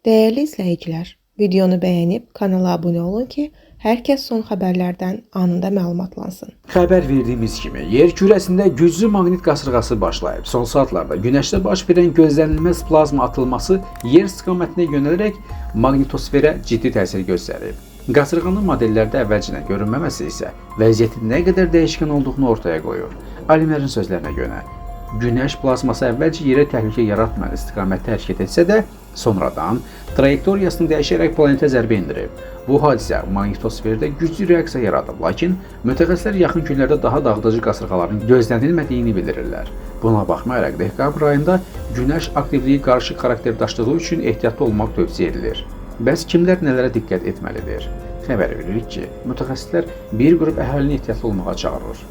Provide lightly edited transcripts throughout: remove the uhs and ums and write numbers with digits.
Değerli izləyicilər, videonu bəyənib kanala abunə olun ki, hər kəs son xəbərlərdən anında məlumatlansın. Xəbər verdiyimiz kimi, yer kürəsində güclü maqnit qasırğası başlayıb. Son saatlarda Günəşdə baş verən gözlənilməz plazma atılması yer istiqamətinə yönələrək maqnitosferə ciddi təsir göstərib. Qasırğanın modellərdə əvvəlcədən görünməməsi isə vəziyyətin nə qədər dəyişkən olduğunu ortaya qoyur. Alimlərin sözlərinə görə, Günəş plazması əvvəlcə yerə təhlükə yaratmayan istiqamətdə hərəkət etsə də, sonradan trayektoriyasını dəyişərək planetə zərbə endirib. Bu hadisə maqnitosferdə güclü reaksiya yaradıb, lakin mütəxəssislər yaxın günlərdə daha dağıdıcı qasırğaların gözlənilmədiyini bildirirlər. Buna baxmayaraq, dekabr ayında Günəş aktivliyi qarışıq xarakter daşıdığı üçün ehtiyatlı olmaq tövsiyə edilir. Bəs kimlər nələrə diqqət etməlidir? Xəbər veririk ki, mütəxəssislər bir qrup əhalini ehtiyatlı olmağa çağırır.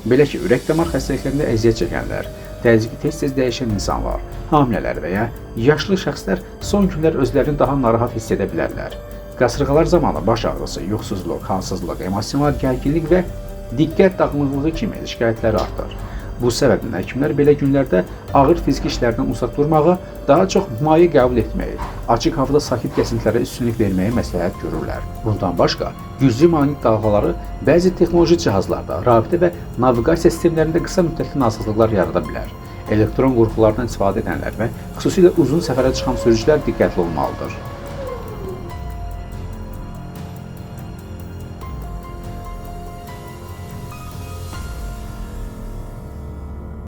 Belə ki, ürək-damar xəstəliklərində əziyyət çəkənlər, təzyiqi tez-tez dəyişən insanlar, hamilələr və ya yaşlı şəxslər son günlər özlərini daha narahat hiss edə bilərlər. Qasırğalar zamanı baş ağrısı, yuxusuzluq, halsızlıq, emosional gərginlik və diqqət dağınıqlığı kimi şikayətləri artır. Bu səbəbdən həkimlər belə günlərdə ağır fiziki işlərdən uzaq durmağı, daha çox maye qəbul etməyi, açıq havada sakit kəsintilərə üstünlük verməyi məsləhət görürlər. Bundan başqa, güclü maqnit dalğaları bəzi texnoloji cihazlarda, rabitə və naviqasiya sistemlərində qısa müddətli nasazlıqlar yarada bilər. Elektron qurğulardan istifadə edənlər və xüsusilə uzun səfərə çıxan sürücülər diqqətli olmalıdır.